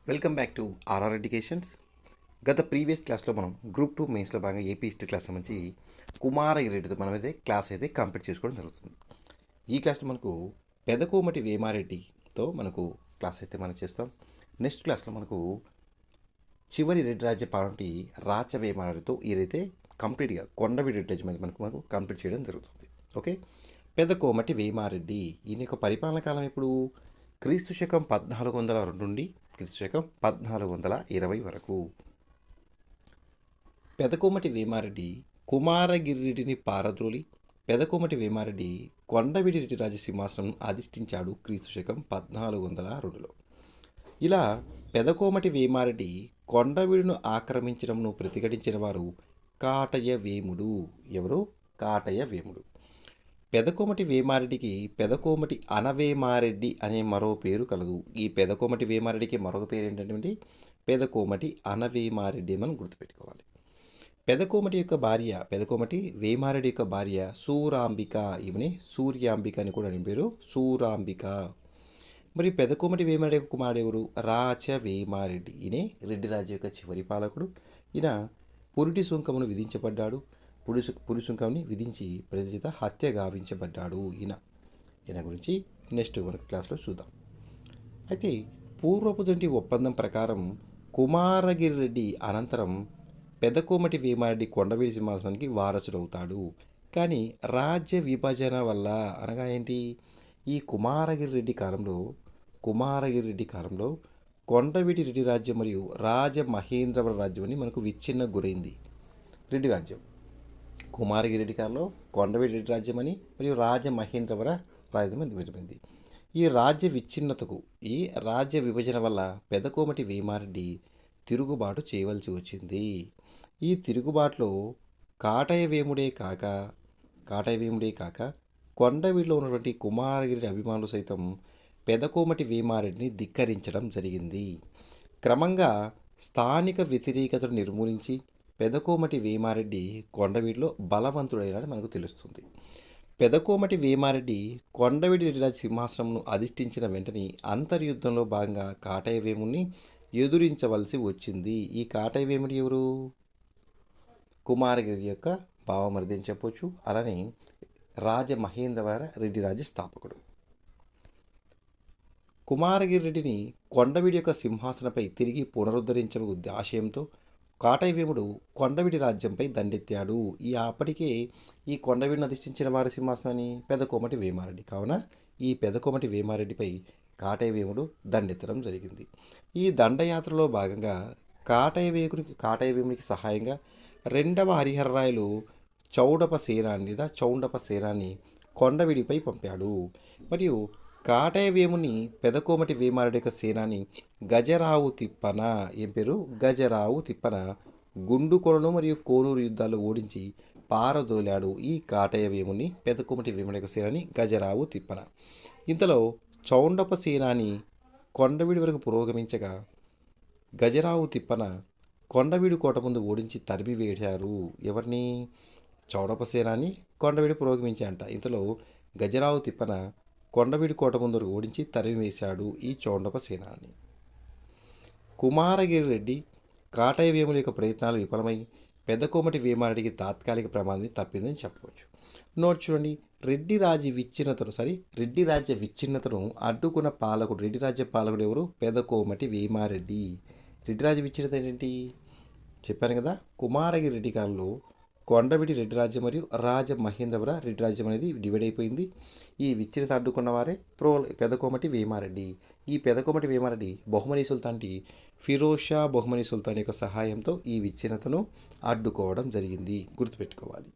Welcome back to RR educations. గత previous క్లాస్లో మనం గ్రూప్ 2 మెయిన్స్లో భాగంగా ఏపీ హిస్టరీ క్లాస్ సంబంధించి కుమారగిరెడ్డితో మనం అయితే క్లాస్ అయితే కంప్లీట్ చేసుకోవడం జరుగుతుంది. ఈ క్లాస్లో మనకు పెదకోమటి వేమారెడ్డితో మనకు క్లాస్ అయితే మనం చేస్తాం. నెక్స్ట్ క్లాస్లో మనకు చివరి రెడ్డి రాజ్య పాలనటి రాచ వేమారెడ్డితో ఇదైతే కంప్లీట్గా కొండవీడి రెడ్డి రాజ్యం అనేది మనకు కంప్లీట్ చేయడం జరుగుతుంది. ఓకే, పెదకోమటి వేమారెడ్డి ఈయన యొక్క పరిపాలన కాలం ఇప్పుడు క్రీస్తు శకం 1402 నుండి క్రీస్తు శకం 1420 వరకు. పెదకోమటి వేమారెడ్డి కుమారగిరిని పారద్రోలి పెదకోమటి వేమారెడ్డి కొండవీడి రెడ్డి రాజసింహాసనం అధిష్ఠించాడు క్రీస్తు శకం 1402లో. ఇలా పెదకోమటి వేమారెడ్డి కొండవీడును ఆక్రమించడంను ప్రతిఘటించిన వారు కాటయ్య వేముడు. ఎవరు? కాటయ్య వేముడు. పెదకోమటి వేమారెడ్డికి పెదకోమటి అనవేమారెడ్డి అనే మరో పేరు కలదు. ఈ పెదకోమటి వేమారెడ్డికి మరొక పేరు ఏంటంటే పెదకోమటి అనవేమారెడ్డి మనం గుర్తుపెట్టుకోవాలి. పెదకోమటి వేమారెడ్డి యొక్క భార్య సూరాంబిక. ఈమెని సూర్యాంబిక అని కూడా పేరు, సూరాంబిక. మరి పెదకోమటి వేమారెడ్డి యొక్క కుమారుడు ఎవరు? రాచ వేమారెడ్డి. ఈయనే రెడ్డి రాజ్యం యొక్క చివరి పాలకుడు. ఈయన పురిటి సుంకమును విధించబడ్డాడు. పురుషుంకాన్ని విధించి ప్రజల చేత హత్య గావించబడ్డాడు. ఈయన గురించి నెక్స్ట్ మనకు క్లాస్లో చూద్దాం. అయితే పూర్వపు జంటి ఒప్పందం ప్రకారం కుమారగిరి రెడ్డి అనంతరం పెదకోమటి వేమారెడ్డి కొండవీడి సింహాసనానికి వారసుడవుతాడు. కానీ రాజ్య విభజన వల్ల, అనగా ఏంటి, ఈ కుమారగిరి రెడ్డి కాలంలో కొండవీడి రెడ్డి రాజ్యం మరియు రాజమహేంద్రవర రాజ్యం అని మనకు విచ్ఛిన్న గురైంది. రెడ్డి రాజ్యం కుమారగిరి కాలంలో కొండవీడి రెడ్డి రాజ్యం అని మరియు రాజమహేంద్రవర రాజ్యం అని విడిపోయింది. ఈ రాజ్య విభజన వల్ల పెదకోమటి వేమారెడ్డి తిరుగుబాటు చేయవలసి వచ్చింది. ఈ తిరుగుబాటులో కాటయ్య వేముడే కాక కొండవీడిలో ఉన్నటువంటి కుమారగిరి అభిమానులు సైతం పెదకోమటి వేమారెడ్డిని ధిక్కరించడం జరిగింది. క్రమంగా స్థానిక వ్యతిరేకతను నిర్మూలించి పెదకోమటి వేమారెడ్డి కొండవీడిలో బలవంతుడైనాడు మనకు తెలుస్తుంది. పెదకోమటి వేమారెడ్డి కొండవీడి రెడ్డిరాజు సింహాసనంను అధిష్ఠించిన వెంటనే అంతర్యుద్ధంలో భాగంగా కాటయ్య వేముని ఎదురించవలసి వచ్చింది. ఈ కాటయ్య వేముడి ఎవరు? కుమారగిరి యొక్క భావమరిది అని చెప్పొచ్చు. అలానే రాజమహేంద్రవర రెడ్డి రాజ్య స్థాపకుడు. కుమారగిరి రెడ్డిని కొండవీడి యొక్క సింహాసనపై తిరిగి పునరుద్ధరించే ఆశయంతో కాటయ్య వేముడు కొండవీడి రాజ్యంపై దండెత్తాడు. అప్పటికే ఈ కొండవీడిని అధిష్ఠించిన వారి సింహాసనాన్ని పెదకోమటి వేమారెడ్డి. కావున ఈ పెదకోమటి వేమారెడ్డిపై కాటయ్య వేముడు దండెత్తడం జరిగింది. ఈ దండయాత్రలో భాగంగా కాటయ్య వేముడికి సహాయంగా రెండవ హరిహరరాయలు చౌండప సేనాన్ని కొండవీడిపై పంపాడు. మరియు కాటయ్య వేముని పెదకోమటి వేమారెడ్డి యొక్క సేనాని గజరావు తిప్పన గుండుకొలను మరియు కోనూరు యుద్ధాల్లో ఓడించి పారదోలాడు. ఈ కాటయ్య వేముని పెదకోమటి వేముడి యొక్క సేనాని గజరావు తిప్పన. ఇంతలో చౌండప సేనాని కొండవీడి వరకు పురోగమించగా గజరావు తిప్పన కొండవీడి కోట ముందు ఓడించి తరిమివేశారు. ఎవరిని? చౌడప సేనాని కొండవీడి పురోగమించాయంట. ఇంతలో గజరావు తిప్పన కొండవీడి కోట ముందు ఓడించి తరిమివేశాడు ఈ చౌండప సేనాని. కుమారగిరి రెడ్డి కాటయ్య వేముల యొక్క ప్రయత్నాలు విఫలమై పెదకోమటి వేమారెడ్డికి తాత్కాలిక ప్రమాదం తప్పిందని చెప్పవచ్చు. నోట్ చూడండి. రెడ్డి రాజ్య విచ్ఛిన్నతను అడ్డుకున్న రెడ్డి రాజ్య పాలకుడు ఎవరు? పెదకోమటి వేమారెడ్డి. రెడ్డి రాజ్య విచ్ఛిన్నత ఏంటి చెప్పాను కదా. కుమారగిరి రెడ్డి కాలంలో కొండవీడి రెడ్డి రాజ్యం మరియు రాజమహేంద్రవర రెడ్డి రాజ్యం అనేది డివైడ్ అయిపోయింది. ఈ విచ్ఛిన్నత అడ్డుకున్న వారే పెదకోమటి వేమారెడ్డి. ఈ పెదకోమటి వేమారెడ్డి ఫిరోజ్ షా బహుమనీ సుల్తాన్ యొక్క సహాయంతో ఈ విచ్ఛిన్నతను అడ్డుకోవడం జరిగింది. గుర్తుపెట్టుకోవాలి.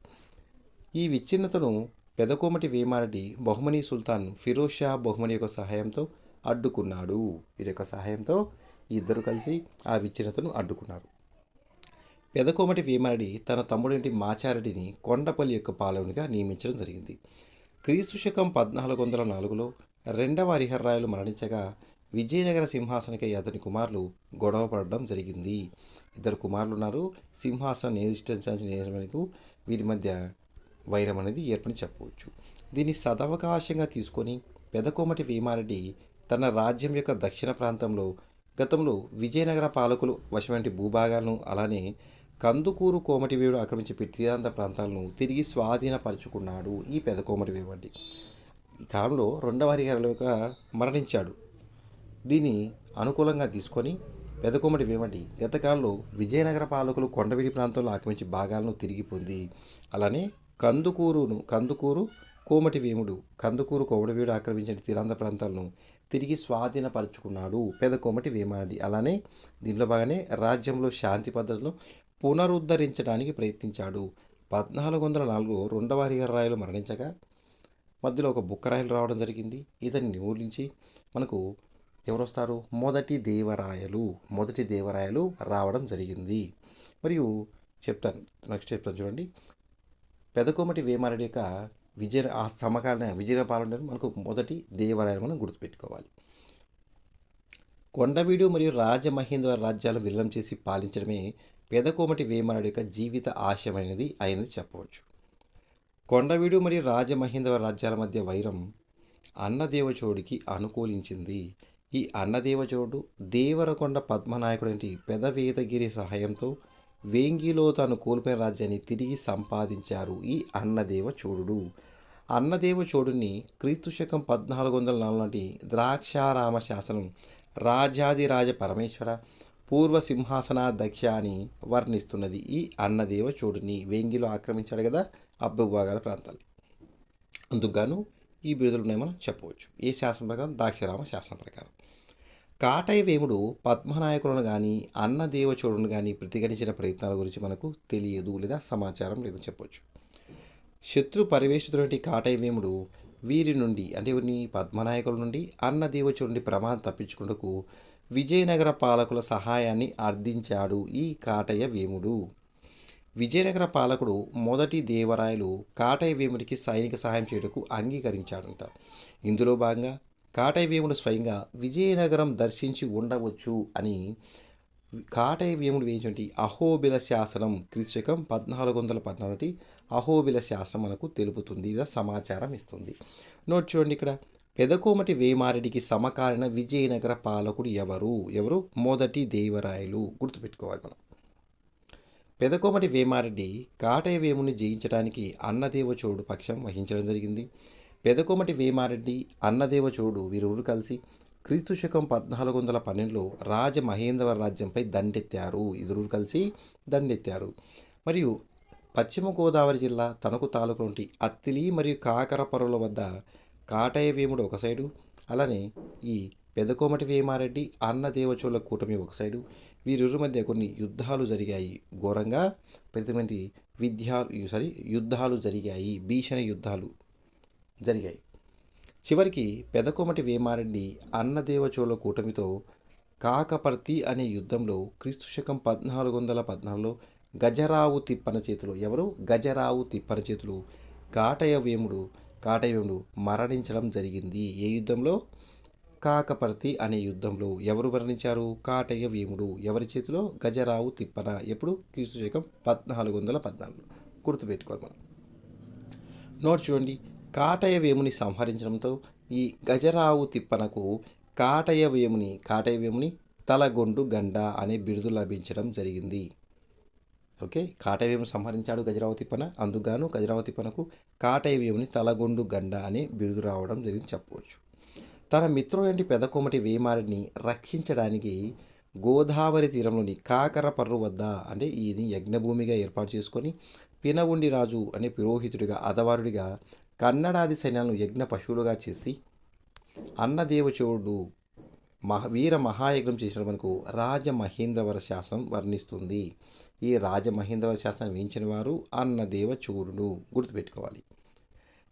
ఈ విచ్ఛిన్నతను పెదకోమటి వేమారెడ్డి బహుమనీ సుల్తాన్ ఫిరోజ్ షా బహుమనీ యొక్క సహాయంతో అడ్డుకున్నాడు. వీరి యొక్క సహాయంతో ఇద్దరు కలిసి ఆ విచ్ఛిన్నతను అడ్డుకున్నారు. పెదకోమటి వేమారెడ్డి తన తమ్ముడింటి మాచారెడ్డిని కొండపల్లి యొక్క పాలకునిగా నియమించడం జరిగింది. క్రీస్తు శకం 1404లో రెండవ హరిహరరాయలు మరణించగా విజయనగర సింహాసనకై అతని కుమారులు గొడవ పడడం జరిగింది. ఇద్దరు కుమారులు ఉన్నారు. సింహాసనం నియమించడానికి వీరి మధ్య వైరం అనేది ఏర్పడి చెప్పవచ్చు. దీన్ని సదవకాశంగా తీసుకొని పెదకోమటి వేమారెడ్డి తన రాజ్యం యొక్క దక్షిణ ప్రాంతంలో గతంలో విజయనగర పాలకులు వశమైన భూభాగాలను అలానే కందుకూరు కోమటివేముడు ఆక్రమించి తీరాంత ప్రాంతాలను తిరిగి స్వాధీనపరుచుకున్నాడు ఈ పెద్ద కోమటివేముడి. ఈ కాలంలో రెండవ హరిహరలుగా మరణించాడు. దీన్ని అనుకూలంగా తీసుకొని పెదకోమటి వేమటి గతకాలంలో విజయనగర పాలకులు కొండవీడి ప్రాంతంలో ఆక్రమించి భాగాలను తిరిగి పొంది అలానే కందుకూరు కోమటి వేముడు ఆక్రమించిన తీరాంధ్ర ప్రాంతాలను తిరిగి స్వాధీనపరుచుకున్నాడు పెదకోమటి వేమారెడ్డి. అలానే దీనిలో బాగానే రాజ్యంలో శాంతి పద్ధతులను పునరుద్ధరించడానికి ప్రయత్నించాడు. 1404 రెండవ హరిహరరాయలు మరణించగా మధ్యలో ఒక బుక్కరాయలు రావడం జరిగింది. ఇతన్ని నిర్మూలించి మనకు ఎవరు వస్తారు? మొదటి దేవరాయలు రావడం జరిగింది. మరియు నెక్స్ట్ చెప్తాను చూడండి. పెదకోమటి వేమారెడ్డి యొక్క సమకాలీన విజయ పాలన మనకు మొదటి దేవరాయలు మనం గుర్తుపెట్టుకోవాలి. కొండవీడు మరియు రాజమహేంద్ర రాజ్యాలు విలీనం చేసి పాలించడమే పెదకోమటి వేమారెడ్డి యొక్క జీవిత ఆశయమైనది అయినది చెప్పవచ్చు. కొండవీడు మరియు రాజమహేంద్ర రాజ్యాల మధ్య వైరం అన్నదేవచోడికి అనుకూలించింది. ఈ అన్నదేవచోడు దేవరకొండ పద్మనాయకుడు వంటి పెదవేదగిరి సహాయంతో వేంగిలో తాను కోల్పోయిన రాజ్యాన్ని తిరిగి సంపాదించారు ఈ అన్నదేవచోడుని క్రీస్తుశకం 1404 నాటి ద్రాక్షారామ శాసనం రాజాదిరాజ పరమేశ్వర పూర్వ సింహాసనాధ్యక్ష అని వర్ణిస్తున్నది. ఈ అన్నదేవచోడుని వేంగిలో ఆక్రమించాడు కదా అబ్బుభాగాల ప్రాంతాలు. అందుకుగాను ఈ బిరుదులు ఉన్నాయని చెప్పవచ్చు. ఏ శాసనం ప్రకారం? ద్రాక్షారామ శాసనం ప్రకారం. కాటయ్య వేముడు పద్మనాయకులను కానీ అన్నదేవచోడును కానీ ప్రతిఘటించిన ప్రయత్నాల గురించి మనకు తెలియదు లేదా సమాచారం లేదని చెప్పవచ్చు. శత్రు పరివేషితుడి కాటయ్య వేముడు వీరి నుండి అంటే వీరిని పద్మనాయకుల నుండి అన్నదేవచోడు నుండి ప్రమాదం తప్పించుకుంటూ విజయనగర పాలకుల సహాయాన్ని అర్థించాడు ఈ కాటయ్య వేముడు. విజయనగర పాలకుడు మొదటి దేవరాయలు కాటయ్య వేముడికి సైనిక సహాయం చేయడానికి అంగీకరించాడంట. ఇందులో భాగంగా కాటయ్య వేముడు స్వయంగా విజయనగరం దర్శించి ఉండవచ్చు అని కాటయ్య వేముడు వేయించి అహోబిల శాసనం క్రీస్తుశకం 1414 అహోబిల శాసనం మనకు తెలుపుతుంది లేదా సమాచారం ఇస్తుంది. నోట్ చూడండి ఇక్కడ. పెదకోమటి వేమారెడ్డికి సమకాలీన విజయనగర పాలకుడు ఎవరు? మొదటి దేవరాయలు. గుర్తుపెట్టుకోవాలి మనం. పెదకోమటి వేమారెడ్డి కాటయ్య వేముని జయించడానికి అన్నదేవచోడు పక్షం వహించడం జరిగింది. పెదకోమటి వేమారెడ్డి అన్నదేవచోడు వీరువురు కలిసి క్రీస్తుశకం 1412లో రాజమహేంద్రవర రాజ్యంపై దండెత్తారు. మరియు పశ్చిమ గోదావరి జిల్లా తణుకు తాలూకులోని అత్తిలి మరియు కాకరపరుల వద్ద కాటయ్య వేముడు ఒక సైడు, అలానే ఈ పెదకోమటి వేమారెడ్డి అన్నదేవచోళ్ళ కూటమి ఒక సైడు. వీరిరువురి మధ్య కొన్ని యుద్ధాలు జరిగాయి. ఘోరంగా ప్రతిమంది యుద్ధాలు జరిగాయి. భీషణ యుద్ధాలు జరిగాయి. చివరికి పెదకోమటి వేమారెడ్డి అన్నదేవచోళ కూటమితో కాకపర్తి అనే యుద్ధంలో క్రీస్తుశకం 1414లో గజరావు తిప్పన చేతులు కాటయ్య వేముడు మరణించడం జరిగింది. ఏ యుద్ధంలో? కాకపర్తి అనే యుద్ధంలో. ఎవరు మరణించారు? కాటయ్య వేముడు. ఎవరి చేతిలో? గజరావు తిప్పన. ఎప్పుడు? క్రీస్తుశకం 1414. గుర్తుపెట్టుకోవాలి మనం. నోట్ చూడండి. కాటయ్య వేముని సంహరించడంతో ఈ గజరావు తిప్పనకు కాటయ్య వేముని తలగొండు గండ అనే బిరుదు లభించడం జరిగింది. ఓకే, కాటయ్య వేముని సంహరించాడు గజరావు తిప్పన, అందుగాను గజరావు తిప్పనకు కాటయ్య వేముని తలగొండు గండ అనే బిరుదు రావడం జరిగింది చెప్పవచ్చు. తన మిత్రుడంటి పెదకోమటి వేమారెడ్డిని రక్షించడానికి గోదావరి తీరంలోని కాకరపర్రు వద్ద అంటే ఇది యజ్ఞభూమిగా ఏర్పాటు చేసుకొని పినవుండి రాజు అనే పురోహితుడిగా అధవారుడిగా కన్నడాది సైన్యాలను యజ్ఞ పశువులుగా చేసి అన్నదేవచోడు వీర మహాయజ్ఞం చేసిన మనకు రాజమహేంద్రవర శాసనం వర్ణిస్తుంది. ఈ రాజమహేంద్రవర శాసనం వేయించిన వారు అన్నదేవచోడుడు. గుర్తుపెట్టుకోవాలి.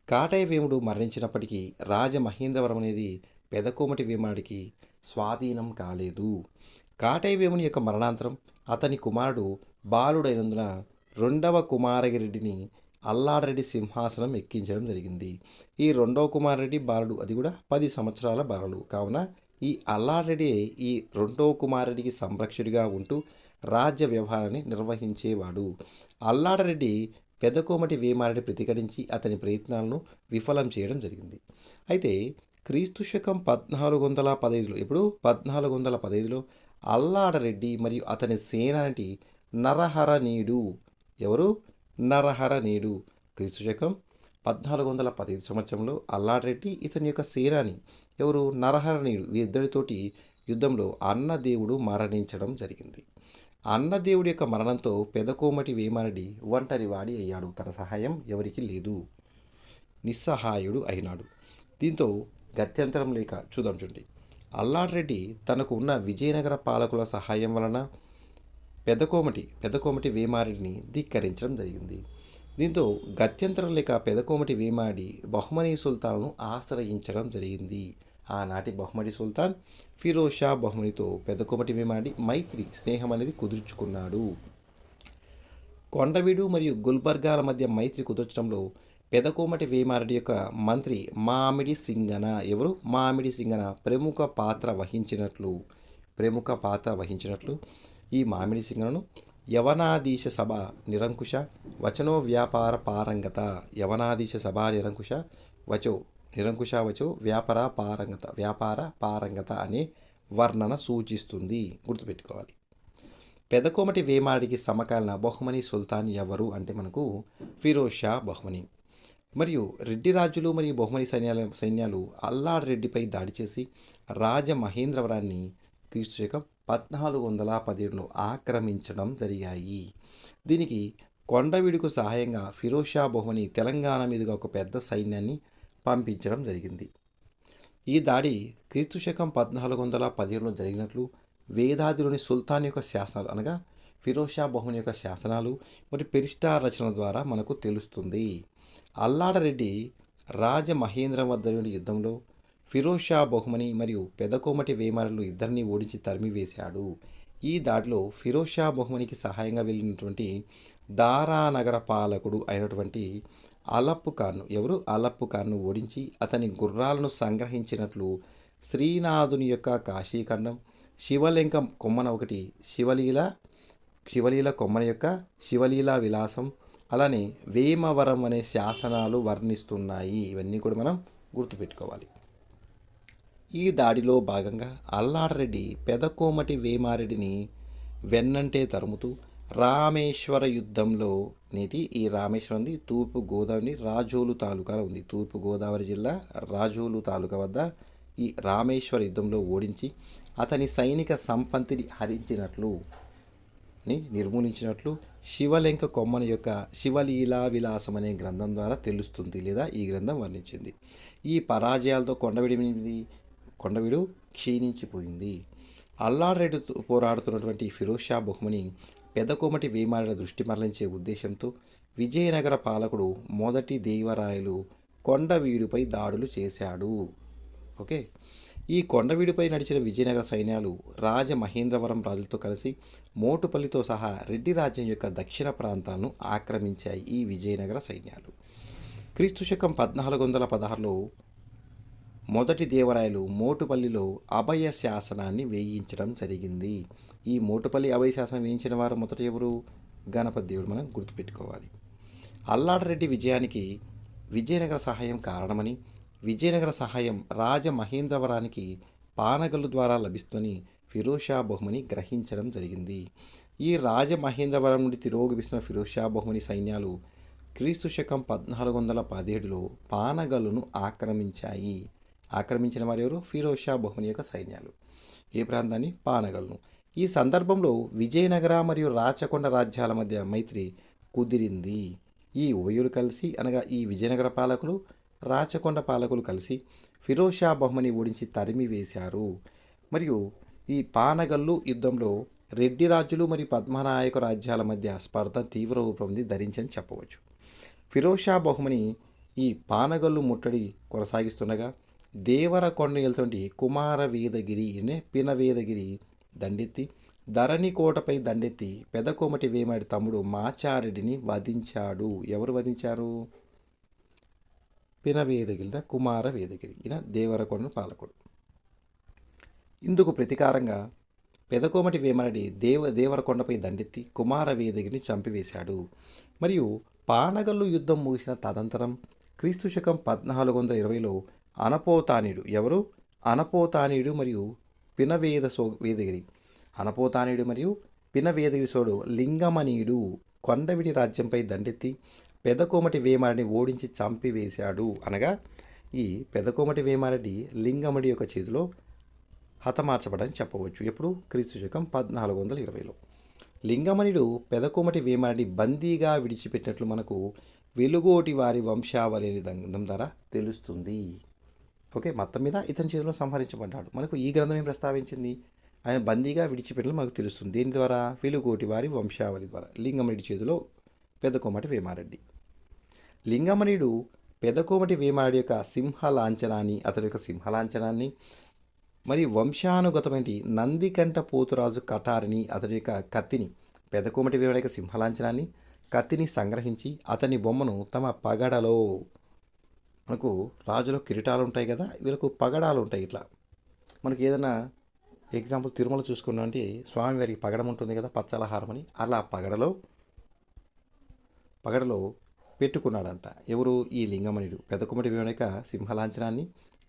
కాటయ్య వేముడు మరణించినప్పటికీ రాజమహేంద్రవరం అనేది పెదకోమటి వేమారెడ్డికి స్వాధీనం కాలేదు. కాటయ్య వేముని యొక్క మరణాంతరం అతని కుమారుడు బాలుడైనందున రెండవ కుమారగిరెడ్డిని అల్లారెడ్డి సింహాసనం ఎక్కించడం జరిగింది. ఈ రెండవ కుమారరెడ్డి బాలుడు, అది కూడా 10 సంవత్సరాల బాలుడు. కావున ఈ అల్లారెడ్డి ఈ రెండవ కుమారుడికి సంరక్షకుడిగా ఉంటూ రాజ్య వ్యవహారాన్ని నిర్వహించేవాడు. అల్లారెడ్డి పెదకోమటి వేమారెడ్డి ప్రతిఘటించి అతని ప్రయత్నాలను విఫలం చేయడం జరిగింది. అయితే క్రీస్తు శకం 1415లో ఇప్పుడు 1415లో అల్లాడరెడ్డి మరియు అతని సేనాని నరహరనీయుడు. ఎవరు? నరహరనీయుడు. క్రీస్తు శకం 1415 సంవత్సరంలో అల్లాడరెడ్డి ఇతని యొక్క సేనాని ఎవరు? నరహరనీయుడు. వీరిద్దరితోటి యుద్ధంలో అన్నదేవుడు మరణించడం జరిగింది. అన్నదేవుడి యొక్క మరణంతో పెదకోమటి వేమారెడ్డి ఒంటరివాడి అయ్యాడు. తన సహాయం ఎవరికి లేదు, నిస్సహాయుడు అయినాడు. దీంతో గత్యంతరం లేక చూద్దాం చూడండి. అల్లారెడ్డి తనకు ఉన్న విజయనగర పాలకుల సహాయం వలన పెదకోమటి వేమారెడ్డిని ధిక్కరించడం జరిగింది. దీంతో గత్యంతరం లేక పెదకోమటి వేమారెడ్డి బహుమనీ సుల్తాన్ను ఆశ్రయించడం జరిగింది. ఆనాటి బహుమతి సుల్తాన్ ఫిరోజ్ షా బహుమనితో పెదకోమటి వేమారెడ్డి మైత్రి స్నేహం అనేది కుదుర్చుకున్నాడు. కొండవీడు మరియు గుల్బర్గాల మధ్య మైత్రి కుదర్చడంలో పెదకోమటి వేమారెడ్డి యొక్క మంత్రి మామిడి సింగన ఎవరు? మామిడి సింగన ప్రముఖ పాత్ర వహించినట్లు ఈ మామిడి సింగనను యవనాధీశ సభ నిరంకుశ వచనో వ్యాపార పారంగత వచో వ్యాపార పారంగత అనే వర్ణన సూచిస్తుంది. గుర్తుపెట్టుకోవాలి. పెదకోమటి వేమారెడ్డికి సమకాలీన బహుమని సుల్తాన్ ఎవరు అంటే మనకు ఫిరోజ్ షా బహుమని. మరియు రెడ్డి రాజులు మరియు బహుమని సైన్యాలు అల్లారెడ్డిపై దాడి చేసి రాజమహేంద్రవరాన్ని క్రీస్తు శకం 1417లో ఆక్రమించడం జరిగాయి. దీనికి కొండవీడుకు సహాయంగా ఫిరోజ్ షా బహుమని తెలంగాణ మీదుగా ఒక పెద్ద సైన్యాన్ని పంపించడం జరిగింది. ఈ దాడి క్రీస్తు శకం 1417లో జరిగినట్లు వేదాదిలోని సుల్తాన్ యొక్క శాసనాలు అనగా ఫిరోజ్ షా బహుమని యొక్క శాసనాలు మరియు పెరిస్టార్ రచనల ద్వారా మనకు తెలుస్తుంది. అల్లాడరెడ్డి రాజమహేంద్రం వద్ద యుద్ధంలో ఫిరోజ్ షా బహుమని మరియు పెదకోమటి వేమారెడ్డిలు ఇద్దరిని ఓడించి తరిమివేశాడు. ఈ దాడిలో ఫిరోజ్ షా బహుమనికి సహాయంగా వెళ్ళినటువంటి దారానగర పాలకుడు అయినటువంటి అలప్పు ఖాన్ను ఓడించి అతని గుర్రాలను సంగ్రహించినట్లు శ్రీనాథుని యొక్క కాశీఖండం, శివలింగం కొమ్మన ఒకటి, శివలీల కొమ్మన యొక్క శివలీలా విలాసం, అలానే వేమవరం అనే శాసనాలు వర్ణిస్తున్నాయి. ఇవన్నీ కూడా మనం గుర్తుపెట్టుకోవాలి. ఈ దాడిలో భాగంగా అల్లాడరెడ్డి పెదకోమటి వేమారెడ్డిని వెన్నంటే తరుముతూ రామేశ్వర యుద్ధంలో నేటి ఈ రామేశ్వరం తూర్పు గోదావరి రాజోలు తాలూకాలో ఉంది. తూర్పు గోదావరి జిల్లా రాజోలు తాలూకా వద్ద ఈ రామేశ్వర యుద్ధంలో ఓడించి అతని సైనిక సంపత్తిని నిర్మూలించినట్లు శివలింక కొమ్మన యొక్క శివలీలా విలాసం అనే గ్రంథం ద్వారా తెలుస్తుంది, లేదా ఈ గ్రంథం వర్ణించింది. ఈ పరాజయాలతో కొండవీడు క్షీణించిపోయింది. అల్లారెడ్డితో పోరాడుతున్నటువంటి ఫిరోజ్ షా బహుమని పెదకోమటి వేమారెడ్డి దృష్టి మరలించే ఉద్దేశంతో విజయనగర పాలకుడు మొదటి దేవరాయలు కొండవీడుపై దాడులు చేశాడు. ఓకే, ఈ కొండవీడుపై నడిచిన విజయనగర సైన్యాలు రాజమహేంద్రవరం రాజులతో కలిసి మోటుపల్లితో సహా రెడ్డి రాజ్యం యొక్క దక్షిణ ప్రాంతాలను ఆక్రమించాయి. ఈ విజయనగర సైన్యాలు క్రీస్తు శకం 1416లో మొదటి దేవరాయలు మోటుపల్లిలో అభయ శాసనాన్ని వేయించడం జరిగింది. ఈ మోటుపల్లి అభయ శాసనం వేయించిన వారు మొదట ఎవరు? గణపతి దేవుడు. మనం గుర్తుపెట్టుకోవాలి. అల్లాడరెడ్డి విజయానికి విజయనగర సహాయం కారణమని, విజయనగర సహాయం రాజమహేంద్రవరానికి పానగల్లు ద్వారా లభిస్తుందని ఫిరోజ్ షా బహుమని గ్రహించడం జరిగింది. ఈ రాజమహేంద్రవరం నుండి తిరోగమిస్తున్న ఫిరోజ్ షా బహుమని సైన్యాలు క్రీస్తు శకం 1417లో పానగల్లును ఆక్రమించాయి. ఆక్రమించిన వారు ఎవరు? ఫిరోజ్ షా బహుమని యొక్క సైన్యాలు. ఏ ప్రాంతాన్ని? పానగల్ను. ఈ సందర్భంలో విజయనగర మరియు రాచకొండ రాజ్యాల మధ్య మైత్రి కుదిరింది. ఈ ఉభయులు కలిసి అనగా ఈ విజయనగర పాలకులు, రాచకొండ పాలకులు కలిసి ఫిరోజ్ షా బహుమని ఓడించి తరిమి వేశారు. మరియు ఈ పానగల్లు యుద్ధంలో రెడ్డి రాజులు మరియు పద్మనాయక రాజ్యాల మధ్య స్పర్ధ తీవ్ర రూపం ధరించని చెప్పవచ్చు. ఫిరోజ్ షా బహుమని ఈ పానగల్లు ముట్టడి కొనసాగిస్తుండగా దేవరకొండ వెళ్తుంటే కుమారవేదగిరి పినవేదగిరి దండెత్తి ధరణికోటపై దండెత్తి పెదకోమటి వేమారెడ్డి తమ్ముడు మాచారెడ్డిని వధించాడు. ఎవరు వధించారు? పినవేదగిరి కుమారవేదగిరి. ఈయన దేవరకొండ పాలకుడు. ఇందుకు ప్రతీకారంగా పెదకోమటి వేమారెడ్డి దేవరకొండపై దండెత్తి కుమారవేదగిరిని చంపివేశాడు. మరియు పానగల్లు యుద్ధం ముగిసిన తదనంతరం క్రీస్తు శకం 1420లో అనపోతానీయుడు ఎవరు? అనపోతానీయుడు మరియు వేదగిరి. అనపోతానీయుడు మరియు పినవేదగిరి సోడు లింగమనీయుడు కొండవిడి రాజ్యంపై దండెత్తి పెదకోమటి వేమారెడ్డిని ఓడించి చంపివేశాడు. అనగా ఈ పెదకోమటి వేమారెడ్డి లింగమడి యొక్క చేతిలో హతమార్చబడని చెప్పవచ్చు. ఎప్పుడు? క్రీస్తు శకం 1420లో. లింగమణిడు పెదకోమటి వేమారెడ్డి బందీగా విడిచిపెట్టినట్లు మనకు వెలుగోటి వారి వంశావళి అనే గ్రంథం ద్వారా తెలుస్తుంది. ఓకే, మొత్తం మీద ఇతని చేతిలో సంహరించబడ్డాడు. మనకు ఈ గ్రంథం ఏం ప్రస్తావించింది? ఆయన బందీగా విడిచిపెట్టినట్లు మనకు తెలుస్తుంది. దేని ద్వారా? వెలుగోటి వారి వంశావళి ద్వారా. లింగమణి చేతిలో పెదకోమటి వేమారెడ్డి. లింగమణిడు పెదకోమటి వేమారెడ్డి యొక్క సింహలాంఛనాన్ని, అతడి యొక్క సింహలాంఛనాన్ని మరియు వంశానుగతమైన నందికంఠ పోతురాజు కటారిని, అతడి యొక్క కత్తిని, పెదకోమటి వేమారెడ్డి యొక్క సింహలాంఛనాన్ని, కత్తిని సంగ్రహించి అతని బొమ్మను తమ పగడలో, మనకు రాజులో కిరీటాలు ఉంటాయి కదా, వీళ్ళకు పగడాలు ఉంటాయి. ఇట్లా మనకి ఏదైనా ఎగ్జాంపుల్ తిరుమల చూసుకున్నామంటే స్వామివారికి పగడం ఉంటుంది కదా, పచ్చలహారం అని, అలా పగడలో పెట్టుకున్నాడంట. ఎవరు? ఈ లింగమణిడు పెదకోమటి వేమారెడ్డి యొక్క సింహలాంఛనాన్ని,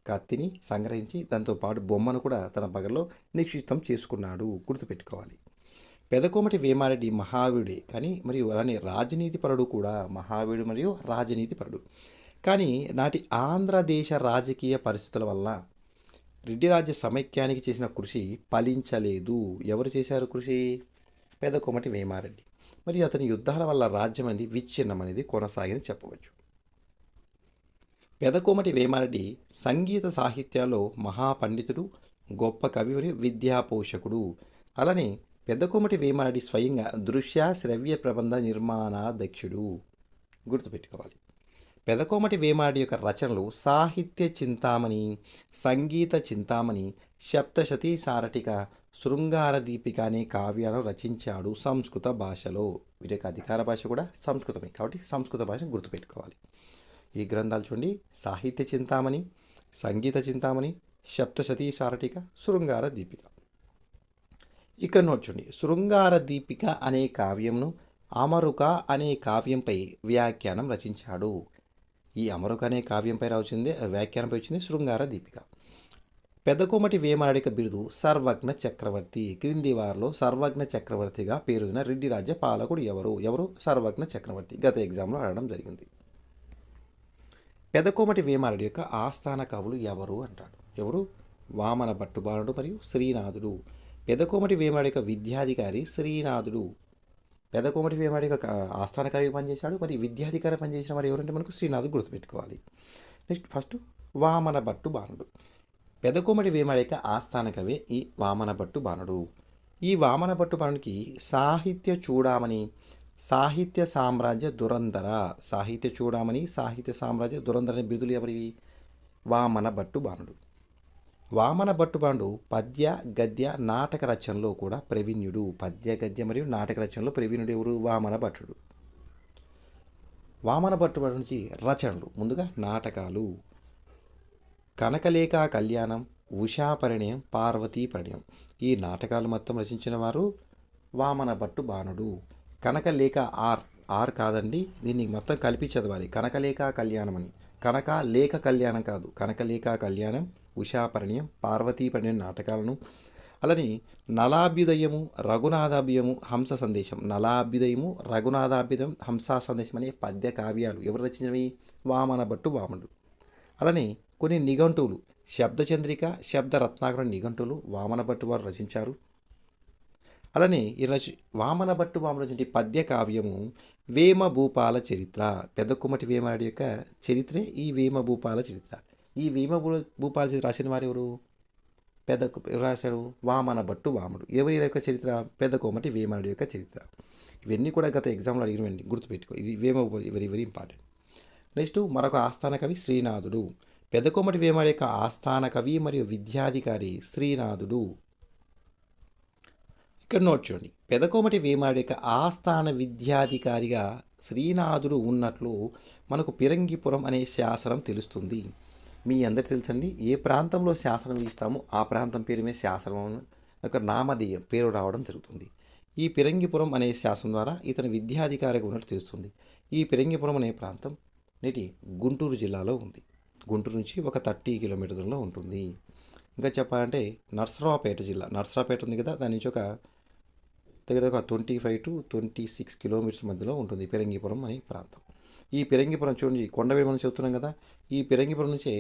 కత్తిని సంగ్రహించి దాంతోపాటు బొమ్మను కూడా తన పగడలో నిక్షిప్తం చేసుకున్నాడు. గుర్తుపెట్టుకోవాలి. పెదకోమటి వేమారెడ్డి మహావీరుడే కానీ మరియు అలానే రాజనీతిపరుడు కూడా. మహావీరుడు మరియు రాజనీతిపరుడు. కానీ నాటి ఆంధ్రదేశ రాజకీయ పరిస్థితుల వల్ల రెడ్డి రాజ్య సమైక్యానికి చేసిన కృషి ఫలించలేదు. ఎవరు చేశారు కృషి? పెదకోమటి వేమారెడ్డి. మరియు అతని యుద్ధాల వల్ల రాజ్యం అనేది విచ్ఛిన్నం అనేది కొనసాగింది చెప్పవచ్చు. పెదకోమటి వేమారెడ్డి సంగీత సాహిత్యాల్లో మహాపండితుడు, గొప్ప కవి మరియు విద్యాపోషకుడు. అలానే పెదకోమటి వేమారెడ్డి స్వయంగా దృశ్య శ్రవ్య ప్రబంధ నిర్మాణాధ్యక్షుడు. గుర్తుపెట్టుకోవాలి. పెదకోమటి వేమారెడ్డి యొక్క రచనలు సాహిత్య చింతామణి, సంగీత చింతామణి, సప్తశతీ సారటిక, శృంగార దీపిక అనే కావ్యాలను రచించాడు సంస్కృత భాషలో. వీరి యొక్క అధికార భాష కూడా సంస్కృతమే కాబట్టి సంస్కృత భాష గుర్తుపెట్టుకోవాలి. ఈ గ్రంథాలు చూడండి: సాహిత్య చింతామణి, సంగీత చింతామణి, సప్తశతీ సారటిక, శృంగార దీపిక. ఇక్కడ నోట్ చూడండి. శృంగార దీపిక అనే కావ్యంను అమరుక అనే కావ్యంపై వ్యాఖ్యానం రచించాడు. ఈ అమరుక అనే కావ్యంపై వ్యాఖ్యానంపై వచ్చింది శృంగార దీపిక. పెదకోమటి వేమారెడ్డి బిరుదు సర్వజ్ఞ చక్రవర్తి. క్రింది వారిలో సర్వజ్ఞ చక్రవర్తిగా పేరున్న రెడ్డి రాజ్య పాలకుడు ఎవరు? సర్వజ్ఞ చక్రవర్తి. గత ఎగ్జామ్లో అడగడం జరిగింది. పెదకోమటి వేమారెడ్డి యొక్క ఆస్థాన కవులు ఎవరు అంటాడు. ఎవరు? వామన భట్టుబాణుడు మరియు శ్రీనాథుడు. పెదకోమటి వేమారెడ్డి యొక్క విద్యాధికారి శ్రీనాథుడు. పెదకోమటి వేమారెడ్డి యొక్క ఆస్థాన కవి పనిచేశాడు, మరి విద్యాధికారి పనిచేసిన వారు ఎవరంటే మనకు శ్రీనాథుడు. గుర్తుపెట్టుకోవాలి. నెక్స్ట్ ఫస్ట్ వామన భట్టుబాణుడు. పెదకోమటి వేమారెడ్డి యొక్క ఆస్థాన కవి ఈ వామన భట్టుబాణుడు. ఈ వామన భట్టుబాణుడికి సాహిత్య చూడామణి, సాహిత్య సామ్రాజ్య దురంధర, సాహిత్య చూడామణి, సాహిత్య సామ్రాజ్య దురంధర అనే బిరుదులు ఎవరివి? వామన భట్టుబాణుడు. వామన భట్టుబాణుడు పద్య, గద్య, నాటక రచనలో కూడా ప్రవీణ్యుడు. పద్య, గద్య మరియు నాటక రచనలో ప్రవీణుడు ఎవరు? వామన భట్టుడు. వామన భట్టుబాణుడు నుంచి రచనలు, ముందుగా నాటకాలు: కనకలేఖ కళ్యాణం, ఉషా పరిణయం, పార్వతీ పరిణయం. ఈ నాటకాలు మొత్తం రచించిన వారు వామన భట్టుబాణుడు. కనకలేఖ ఆర్ కాదండి, దీన్ని మొత్తం కలిపి చదవాలి. కనకలేఖ కళ్యాణం అని. కనక లేఖ కళ్యాణం కాదు, కనకలేఖ కళ్యాణం, ఉషా పరిణయం, పార్వతీ పరిణయం నాటకాలను, అలానే నలాభ్యుదయము, రఘునాథాభ్యుదయము, హంస సందేశం. నలాభ్యుదయము, రఘునాథాభ్యుదయం, హంస సందేశం అనే పద్య కావ్యాలు ఎవరు రచించినవి? వామన భట్టుబాణుడు. అలానే కొన్ని నిఘంటువులు, శబ్దచంద్రిక, శబ్దరత్నాకర నిఘంటువులు వామన భట్టువారు రచించారు. అలానే వామన భట్టుబాణుడు రచించే పద్య కావ్యము వేమభూపాల చరిత్ర. పెదకోమటి వేమారెడ్డి యొక్క చరిత్రే ఈ వేమభూపాల చరిత్ర. ఈ వేమభూపాల చరిత్ర రాసిన వారు ఎవరు? రాశారు వామన భట్టుబాణుడు. ఎవరి యొక్క చరిత్ర? పెదకోమటి వేమారెడ్డి యొక్క చరిత్ర. ఇవన్నీ కూడా గత ఎగ్జామ్లో అడిగినవండి, గుర్తుపెట్టుకో. ఇది వేమభూపాల వెరీ వెరీ ఇంపార్టెంట్. నెక్స్ట్ మరొక ఆస్థాన కవి శ్రీనాథుడు. పెదకోమటి వేమారెడ్డి యొక్క ఆస్థాన కవి మరియు విద్యాధికారి శ్రీనాథుడు. ఇక్కడ నోట్ చూడండి. పెదకోమటి వేమారెడ్డి యొక్క ఆస్థాన విద్యాధికారిగా శ్రీనాథుడు ఉన్నట్లు మనకు పిరంగిపురం అనే శాసనం తెలుస్తుంది. మీ అందరికీ తెలుసండి, ఏ ప్రాంతంలో శాసనం ఇస్తామో ఆ ప్రాంతం పేరు మీద శాసనం యొక్క నామధేయం పేరు రావడం జరుగుతుంది. ఈ పిరంగిపురం అనే శాసనం ద్వారా ఇతను విద్యాధికారిగా ఉన్నట్టు తెలుస్తుంది. ఈ పిరంగిపురం అనే ప్రాంతం నేటి గుంటూరు జిల్లాలో ఉంది. గుంటూరు నుంచి ఒక 30 కిలోమీటర్ దూరంలో ఉంటుంది. ఇంకా చెప్పాలంటే నర్సరావుపేట జిల్లా, నర్సరావుపేట ఉంది కదా, దాని నుంచి ఒక దగ్గర ఒక 25 to 26 కిలోమీటర్స్ మధ్యలో ఉంటుంది పిరంగిపురం అనే ప్రాంతం. ఈ పిరంగిపురం చూడండి, కొండవీడు మనం చెప్తున్నాం కదా, ఈ పిరంగిపురం నుంచే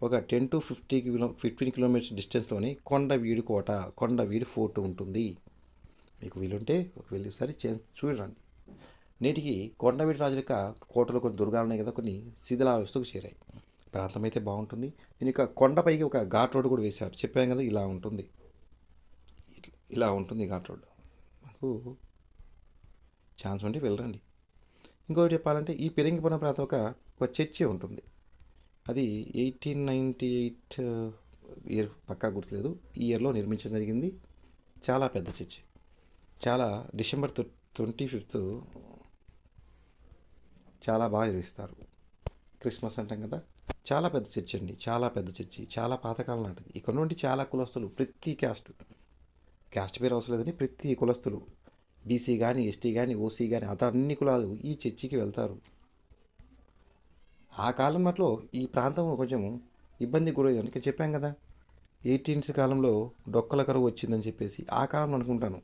ఒక 10 to 15 కిలోమీటర్స్ డిస్టెన్స్లోని కొండవీడు కోట, కొండవీడు ఫోర్ట్ ఉంటుంది. మీకు వీలుంటే వెళ్ళి ఒకసారి చూడండి. నేటికి కొండవీడు రాజుల యొక్క కోటలో కొన్ని దుర్గాలు ఉన్నాయి కదా, కొన్ని శిథిలావస్థకు చేరాయి. ప్రాంతం అయితే బాగుంటుంది. దీని యొక్క కొండపైకి ఒక ఘాట్ రోడ్ కూడా వేశారు, చెప్పాను కదా, ఇలా ఉంటుంది, ఇలా ఉంటుంది ఘాట్ రోడ్. మాకు ఛాన్స్ ఉంటే వెళ్ళరండి. ఇంకొకటి చెప్పాలంటే ఈ పిరంగిపురం ప్రాంతం ఒక చర్చి ఉంటుంది. అది 1898 ఇయర్ పక్కా గుర్తులేదు, ఈ ఇయర్లో నిర్మించడం జరిగింది. చాలా పెద్ద చర్చి, చాలా డిసెంబర్ 25th చాలా బాగా నిర్వహిస్తారు. క్రిస్మస్ అంటాం కదా, చాలా పెద్ద చర్చి అండి, చాలా పెద్ద చర్చి, చాలా పాతకాలం నాటిది. ఇక్కడ నుండి చాలా కులస్తులు, ప్రతి క్యాస్ట్ పేరు అవసరం లేదని ప్రతి కులస్తులు, బీసీ కానీ, ఎస్టీ కానీ, ఓసీ కానీ, అన్ని కులాలు ఈ చర్చికి వెళ్తారు. ఆ కాలం నాట్లో ఈ ప్రాంతం కొంచెం ఇబ్బంది గురయ్యింది. అందుకే చెప్పాం కదా, 18th కాలంలో డొక్కల కరువు వచ్చిందని చెప్పేసి. ఆ కాలంలో అనుకుంటాను,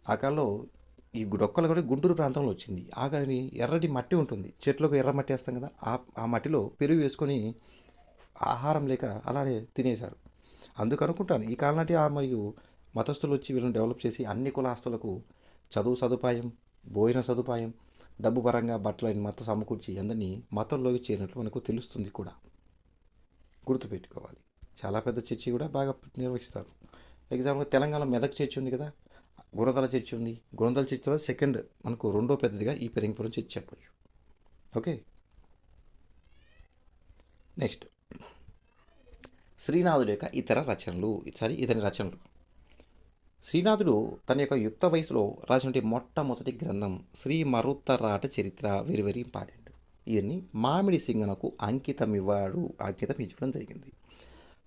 ఆ కాలంలో ఈ డొక్కల కరువు గుంటూరు ప్రాంతంలో వచ్చింది. ఆ కానీ ఎర్రటి మట్టి ఉంటుంది, చెట్లకు ఎర్ర మట్టి వేస్తాం కదా, ఆ మట్టిలో పెరుగు వేసుకొని ఆహారం లేక అలానే తినేశారు. అందుకు అనుకుంటాను ఈ కాలం నాటి మరియు మతస్థులు వచ్చి వీళ్ళని డెవలప్ చేసి అన్ని కులాస్తులకు చదువు సదుపాయం, భోజన సదుపాయం, డబ్బు పరంగా బట్టలు మొత్తం సమకూర్చి అందరినీ మతంలోకి చేరినట్లు మనకు తెలుస్తుంది కూడా, గుర్తుపెట్టుకోవాలి. చాలా పెద్ద చర్చి కూడా బాగా నిర్వహిస్తారు. ఎగ్జాంపుల్ తెలంగాణ మెదక్ చర్చి ఉంది కదా, గుణదల చర్చి ఉంది. గుణదల చర్చిలో సెకండ్ మనకు రెండో పెద్దదిగా ఈ పెరంగిపురం చర్చి చెప్పచ్చు. ఓకే, నెక్స్ట్ శ్రీనాథుడి యొక్క ఇతని రచనలు. శ్రీనాథుడు తన యొక్క యుక్త వయసులో రాసినటువంటి మొట్టమొదటి గ్రంథం శ్రీ మరుత్తరాట చరిత్ర, వెరీ వెరీ ఇంపార్టెంట్. ఇవన్నీ మామిడి సింగనకు అంకితం ఇవ్వడం జరిగింది.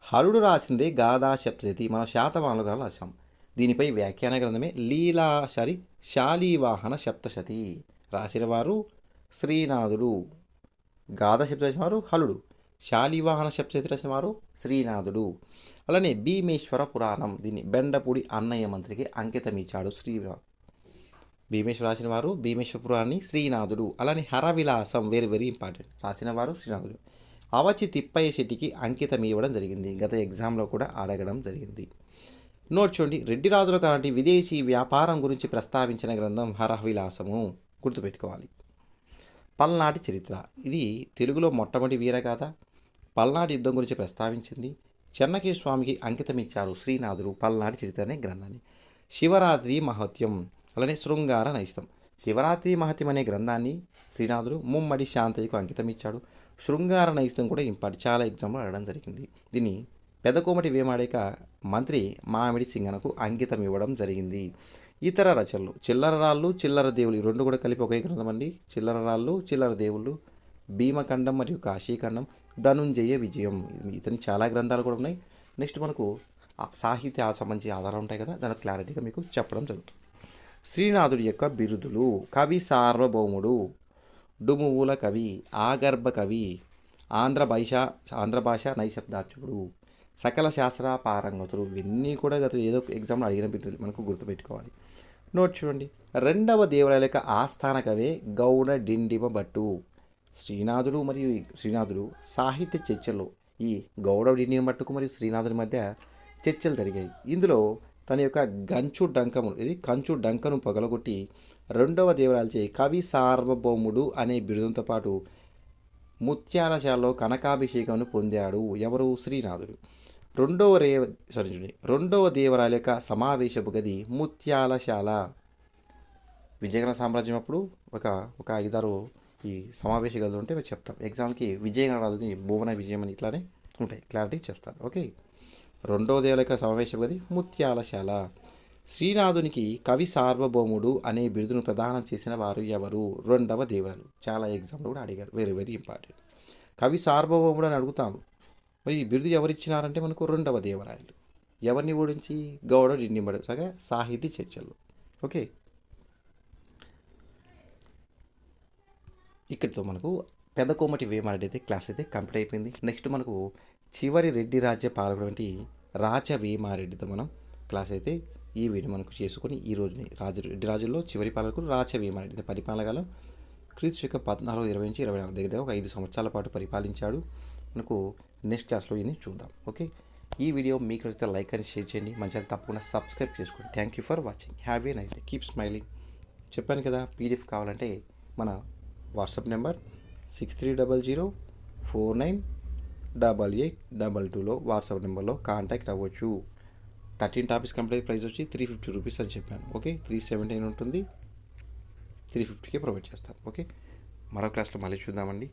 హరుడు రాసిందే గాథా సప్తశతి, మన శాతవాహనులుగా రాశాం. దీనిపై వ్యాఖ్యాన గ్రంథమే శాలీవాహన సప్తశతి. రాసిన వారు శ్రీనాథుడు. గాథా సప్తశతి రాసిన వారు హలుడు. శాలీవాహన సప్తశతి రాసిన వారు శ్రీనాథుడు. అలానే భీమేశ్వర పురాణం, దీన్ని బెండపూడి అన్నయ్య మంత్రికి అంకితం ఇచ్చాడు భీమేశ్వర రాసిన వారు భీమేశ్వర పురాణాన్ని శ్రీనాథుడు. అలానే హరవిలాసం, వెరీ వెరీ ఇంపార్టెంట్, రాసిన వారు శ్రీనాథుడు. అవచి తిప్పయ్య శెట్టికి అంకితం ఇవ్వడం జరిగింది. గత ఎగ్జామ్లో కూడా అడగడం జరిగింది. నోట్ చూడండి, రెడ్డి రాజుల కాలంటి విదేశీ వ్యాపారం గురించి ప్రస్తావించిన గ్రంథం హరవిలాసము, గుర్తుపెట్టుకోవాలి. పల్నాటి చరిత్ర, ఇది తెలుగులో మొట్టమొదటి వీరగాథ. పల్నాటి యుద్ధం గురించి ప్రస్తావించింది. చెన్నకేశ్వర స్వామికి అంకితం ఇచ్చారు శ్రీనాథుడు పల్నాటి చరిత్ర అనే గ్రంథాన్ని. శివరాత్రి మహత్యం, అలానే శృంగార నైస్తం. శివరాత్రి మహత్యం అనే గ్రంథాన్ని శ్రీనాథుడు ముమ్మడి శాంతయ్యకు అంకితం ఇచ్చాడు. శృంగార నైస్తం కూడా ఇంపార్టెంట్, చాలా ఎగ్జామ్లో అడగడం జరిగింది. దీన్ని పెదకోమటి వేమాడేక మంత్రి మామిడి సింగనకు అంకితం ఇవ్వడం జరిగింది. ఇతర రచనలు చిల్లరరాళ్ళు, చిల్లర దేవులు, ఈ రెండు కూడా కలిపి ఒకే గ్రంథం అండి. చిల్లరరాళ్ళు, చిల్లర దేవుళ్ళు, భీమఖండం మరియు కాశీఖండం, ధనుంజయ విజయం. ఇతని చాలా గ్రంథాలు కూడా ఉన్నాయి. నెక్స్ట్ మనకు సాహిత్య సంబంధించి ఆధారాలు ఉంటాయి కదా, దాని క్లారిటీగా మీకు చెప్పడం జరుగుతుంది. శ్రీనాథుడి యొక్క బిరుదులు: కవి సార్వభౌముడు, డుమువుల కవి, ఆగర్భ కవి, ఆంధ్ర భాష నైశబ్దార్చకుడు, సకల శాస్త్ర పారంగతుడు. ఇవన్నీ కూడా గత ఏదో ఎగ్జామ్లో అడిగిన బిరుదులు మనకు గుర్తుపెట్టుకోవాలి. నోట్ చూడండి, రెండవ దేవరాయల యొక్క ఆస్థాన కవే గౌడ డిండిమ భట్టు. శ్రీనాథుడు సాహిత్య చర్చల్లో ఈ గౌడ డిండిమ భట్టుకు మరియు శ్రీనాథుడి మధ్య చర్చలు జరిగాయి. ఇందులో తన యొక్క కంచు డంకను పగలగొట్టి రెండవ దేవరాయలచే కవి సార్వభౌముడు అనే బిరుదంతో పాటు ముత్యాలశాలలో కనకాభిషేకంను పొందాడు. ఎవరు? శ్రీనాథుడు. రెండవ దేవరాయల యొక్క సమావేశపు గది ముత్యాలశాల. విజయనగర సామ్రాజ్యం అప్పుడు ఒక 5-6 ఈ సమావేశ గదులు ఉంటే చెప్తాం. ఎగ్జామ్కి విజయనగర రాజుది భువన విజయం అని ఇట్లానే ఉంటాయి, క్లారిటీ చెప్తాను. ఓకే, రెండవ దేవరాయల యొక్క సమావేశ గది ముత్యాలశాల. శ్రీనాథునికి కవి సార్వభౌముడు అనే బిరుదును ప్రదానం చేసిన వారు ఎవరు? రెండవ దేవరాయలు. చాలా ఎగ్జామ్లో కూడా అడిగారు, వెరీ వెరీ ఇంపార్టెంట్. కవి సార్వభౌముడు అని అడుగుతాము. మరి ఈ బిరుదు ఎవరిచ్చినారంటే మనకు రెండవ దేవరాయలు. ఎవరిని ఓడించి? గౌడ డిండిమడు. సగా సాహితీ చర్చలు. ఓకే, ఇక్కడితో మనకు పెద్ద కోమటి వేమారెడ్డి అయితే క్లాస్ అయితే కంప్లీట్ అయిపోయింది. నెక్స్ట్ మనకు చివరి రెడ్డి రాజ్య పాలకుడు రాజ వేమారెడ్డితో మనం క్లాస్ అయితే ఈ వీడియో మనకు చేసుకొని ఈ రోజుని రెడ్డి రాజుల్లో చివరి పాలకుడు రాజ వేమారెడ్డి పరిపాలనలో క్రీస్తు శకం 1420 నుంచి 24 దగ్గర ఒక 5 సంవత్సరాల పాటు పరిపాలించాడు. మనకు నెక్స్ట్ క్లాస్లో ఇవన్నీ చూద్దాం. ఓకే, ఈ వీడియో మీకు నచ్చితే లైక్ అని షేర్ చేయండి. మంచిగా తప్పకుండా సబ్స్క్రైబ్ చేసుకోండి. Thank you for watching. Have a nice day. Keep smiling. చెప్పాను కదా, పీడిఎఫ్ కావాలంటే మన వాట్సాప్ నెంబర్ 6300498822లో వాట్సాప్ నెంబర్లో కాంటాక్ట్ అవ్వచ్చు. 13 టాపిక్స్ కంప్లీట్ ప్రైస్ వచ్చి 350 రూపీస్ అని చెప్పాను. ఓకే, 379 ఉంటుంది, 350కే ప్రొవైడ్ చేస్తాను. ఓకే, మరో క్లాస్లో మళ్ళీ చూద్దామండి.